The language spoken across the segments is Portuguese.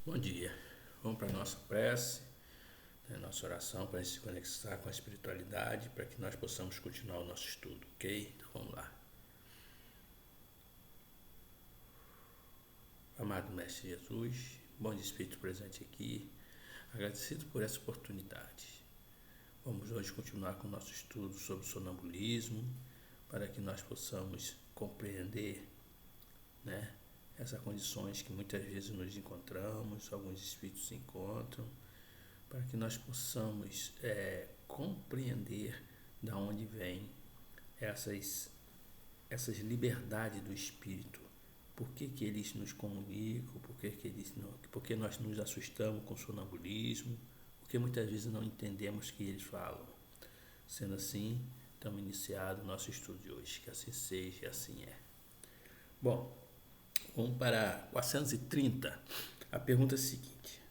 Bom dia. Vamos para a nossa prece, nossa oração para se conectar com a espiritualidade, para que nós possamos continuar o nosso estudo, ok? Então vamos lá. Amado Mestre Jesus, bom de Espírito presente aqui, agradecido por essa oportunidade. Vamos hoje continuar com o nosso estudo sobre o sonambulismo, para que nós possamos compreender, essas condições que muitas vezes nos encontramos, alguns espíritos se encontram, para que nós possamos compreender da onde vêm essas liberdades do espírito. Por que eles nos comunicam, por que nós nos assustamos com o sonambulismo, porque muitas vezes não entendemos o que eles falam. Sendo assim, estamos iniciando o nosso estudo de hoje, que assim seja e assim é. Bom, vamos para 430. A pergunta é a seguinte: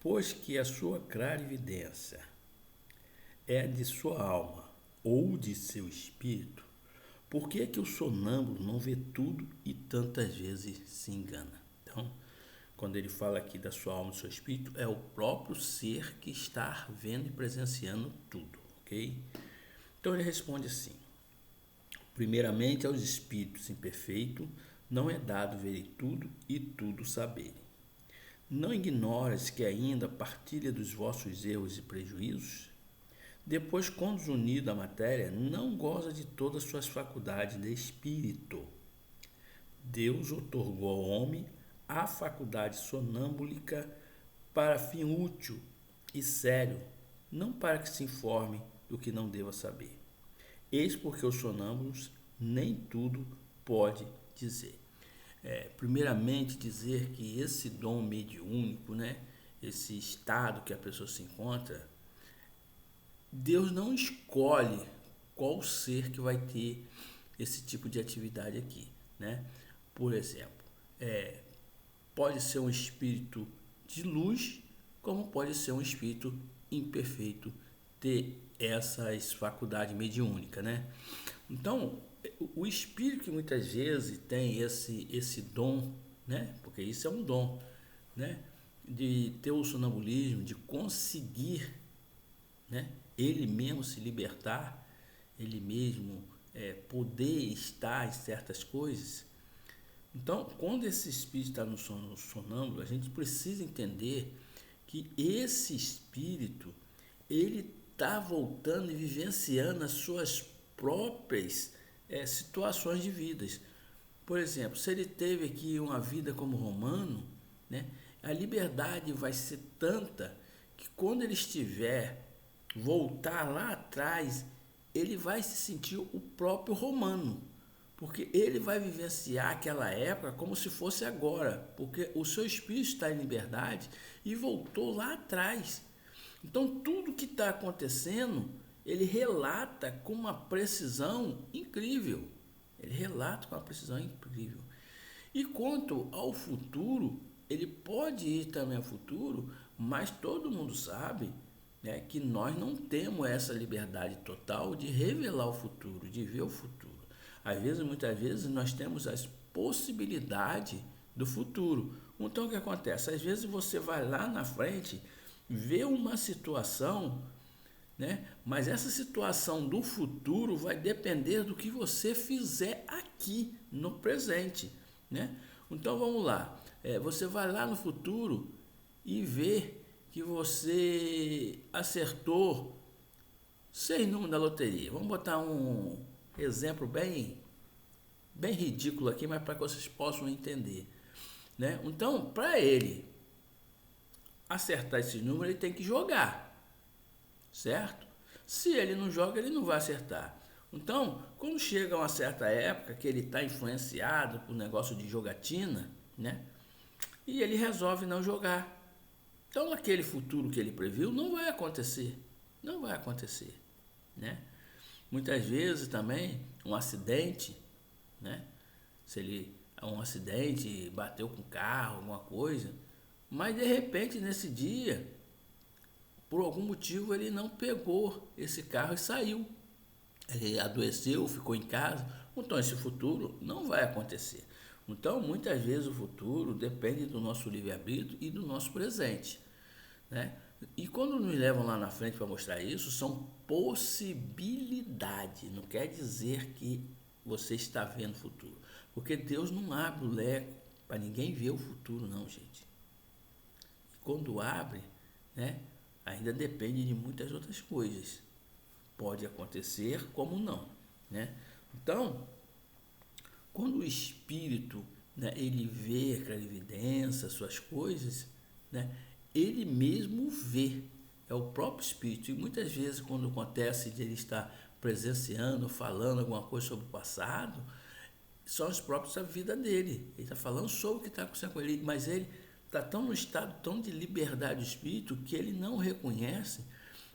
pois que a sua clarividência é de sua alma ou de seu espírito, por que é que o sonâmbulo não vê tudo e tantas vezes se engana? Então, quando ele fala aqui da sua alma e do seu espírito, é o próprio ser que está vendo e presenciando tudo, ok? Então ele responde assim: primeiramente, aos espíritos imperfeitos não é dado verem tudo e tudo saberem. Não ignoras que ainda partilha dos vossos erros e prejuízos? Depois, quando unido à matéria, não goza de todas as suas faculdades de espírito. Deus otorgou ao homem a faculdade sonâmbulica para fim útil e sério, não para que se informe do que não deva saber. Eis porque os sonâmbulos nem tudo pode dizer. Primeiramente, dizer que esse dom mediúnico, esse estado que a pessoa se encontra, Deus não escolhe qual ser que vai ter esse tipo de atividade aqui, Por exemplo, pode ser um espírito de luz, como pode ser um espírito imperfeito ter essas faculdades mediúnicas, Então, o espírito que muitas vezes tem esse dom, Porque isso é um dom, De ter o sonambulismo, de conseguir, Ele mesmo se libertar, ele mesmo poder estar em certas coisas. Então, quando esse espírito está no sonâmbulo, a gente precisa entender que esse espírito ele está voltando e vivenciando as suas próprias situações de vidas. Por exemplo, se ele teve aqui uma vida como romano, a liberdade vai ser tanta que quando ele estiver voltar lá atrás, ele vai se sentir o próprio romano, porque ele vai vivenciar aquela época como se fosse agora, porque o seu espírito está em liberdade e voltou lá atrás. Então, tudo que está acontecendo, ele relata com uma precisão incrível. Ele relata com uma precisão incrível. E quanto ao futuro, ele pode ir também ao futuro, mas todo mundo sabe que nós não temos essa liberdade total de revelar o futuro, de ver o futuro. Às vezes, muitas vezes, nós temos as possibilidades do futuro. Então, o que acontece? Às vezes você vai lá na frente, vê uma situação, mas essa situação do futuro vai depender do que você fizer aqui no presente, Então, vamos lá. Você vai lá no futuro e vê que você acertou 6 números da loteria. Vamos botar um exemplo bem ridículo aqui, mas para que vocês possam entender, Então, para ele acertar esse número, ele tem que jogar, certo? Se ele não joga, ele não vai acertar. Então, quando chega uma certa época que ele está influenciado por negócio de jogatina, e ele resolve não jogar. Então, aquele futuro que ele previu não vai acontecer. Não vai acontecer, Muitas vezes também um acidente, Se ele um acidente, bateu com o carro, alguma coisa, mas de repente nesse dia, por algum motivo ele não pegou esse carro e saiu. Ele adoeceu, ficou em casa. Então esse futuro não vai acontecer. Então, muitas vezes o futuro depende do nosso livre-arbítrio e do nosso presente, né? E quando nos levam lá na frente para mostrar isso, são possibilidades, não quer dizer que você está vendo o futuro. Porque Deus não abre o leco para ninguém ver o futuro, não, gente. E quando abre, né, ainda depende de muitas outras coisas. Pode acontecer como não, né? Então, quando o espírito, né, ele vê a clarividência, suas coisas, né, ele mesmo vê, é o próprio espírito. E muitas vezes, quando acontece de ele estar presenciando, falando alguma coisa sobre o passado, são os próprios da vida dele. Ele está falando sobre o que está acontecendo com ele, mas ele está tão no estado tão de liberdade do espírito que ele não reconhece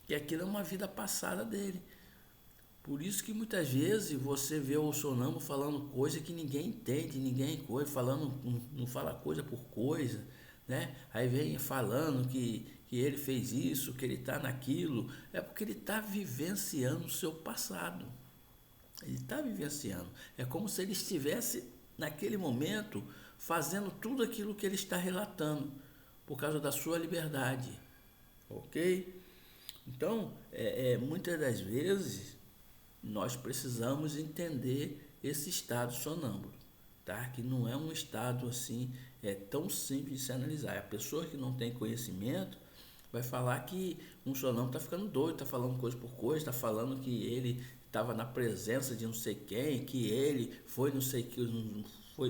que aquilo é uma vida passada dele. Por isso que muitas vezes você vê o sonâmbulo falando coisa que ninguém entende, ninguém coisa, falando, não fala coisa por coisa, né? Aí vem falando que ele fez isso, que ele está naquilo, é porque ele está vivenciando o seu passado. Ele está vivenciando. É como se ele estivesse, naquele momento, fazendo tudo aquilo que ele está relatando, por causa da sua liberdade. Ok? Então, muitas das vezes, nós precisamos entender esse estado sonâmbulo, tá? Que não é um estado assim, tão simples de se analisar. A pessoa que não tem conhecimento vai falar que um sonâmbulo está ficando doido, está falando coisa por coisa, está falando que ele estava na presença de não sei quem, que ele foi não sei que,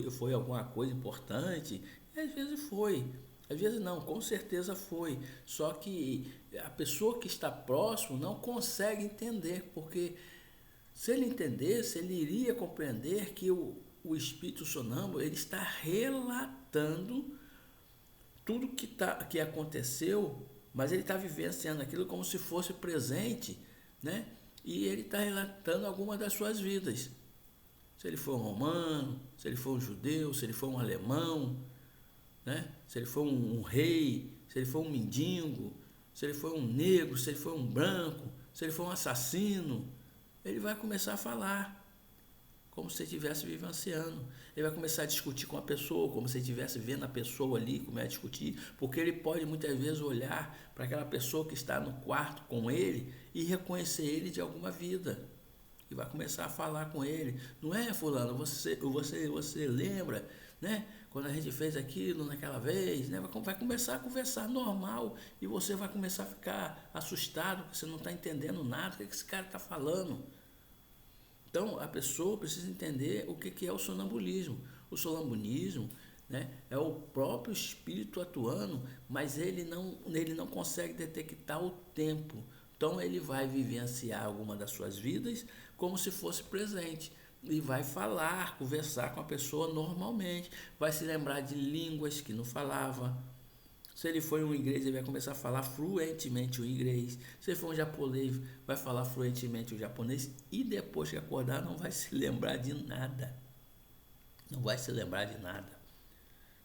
foi alguma coisa importante. E às vezes foi, às vezes não, com certeza foi. Só que a pessoa que está próximo não consegue entender, porque se ele entendesse, ele iria compreender que o espírito sonâmbulo ele está relatando tudo que aconteceu, mas ele está vivenciando aquilo como se fosse presente, né? E ele está relatando alguma das suas vidas. Se ele for um romano, se ele for um judeu, se ele for um alemão, né? Se ele for um rei, se ele for um mendigo, se ele for um negro, se ele for um branco, se ele for um assassino, ele vai começar a falar como se estivesse vivenciando. Ele vai começar a discutir com a pessoa, como se estivesse vendo a pessoa ali, como é discutir, porque ele pode muitas vezes olhar para aquela pessoa que está no quarto com ele e reconhecer ele de alguma vida. E vai começar a falar com ele. Não é, fulano, você lembra, né? Quando a gente fez aquilo naquela vez, né? Vai começar a conversar normal e você vai começar a ficar assustado, porque você não está entendendo nada, o que esse cara está falando. Então, a pessoa precisa entender o que é o sonambulismo. O sonambulismo, né, é o próprio espírito atuando, mas ele não consegue detectar o tempo. Então, ele vai vivenciar alguma das suas vidas como se fosse presente. E vai falar, conversar com a pessoa normalmente. Vai se lembrar de línguas que não falava. Se ele for um inglês, ele vai começar a falar fluentemente o inglês. Se ele for um japonês, vai falar fluentemente o japonês. E depois que acordar, não vai se lembrar de nada. Não vai se lembrar de nada,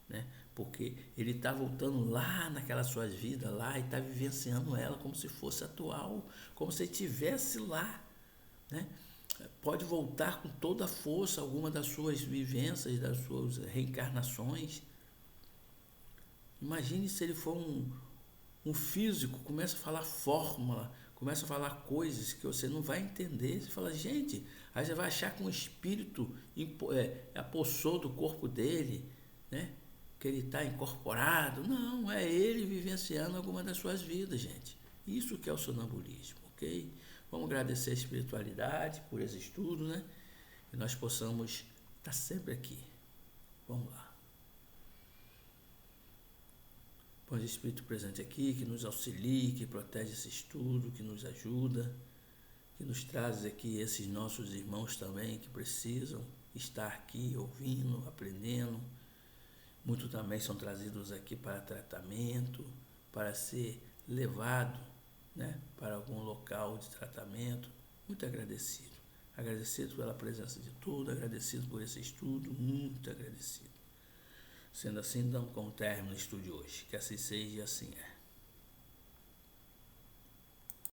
né? Porque ele está voltando lá naquelas suas vidas, lá, e está vivenciando ela como se fosse atual, como se ele estivesse lá, né? Pode voltar com toda a força alguma das suas vivências, das suas reencarnações. Imagine se ele for um físico, começa a falar fórmula, começa a falar coisas que você não vai entender. Você fala, gente, aí você vai achar que um espírito apossou do corpo dele, né? Que ele está incorporado. Não, é ele vivenciando alguma das suas vidas, gente. Isso que é o sonambulismo, ok? Vamos agradecer a espiritualidade por esse estudo, né? Que nós possamos estar sempre aqui. Vamos lá. Põe o Espírito presente aqui, que nos auxilie, que protege esse estudo, que nos ajuda, que nos traz aqui esses nossos irmãos também que precisam estar aqui ouvindo, aprendendo. Muitos também são trazidos aqui para tratamento, para ser levado, né, para algum local de tratamento. Muito agradecido. Agradecido pela presença de todos, agradecido por esse estudo, muito agradecido. Sendo assim, damos como término o estudo de hoje. Que assim seja e assim é.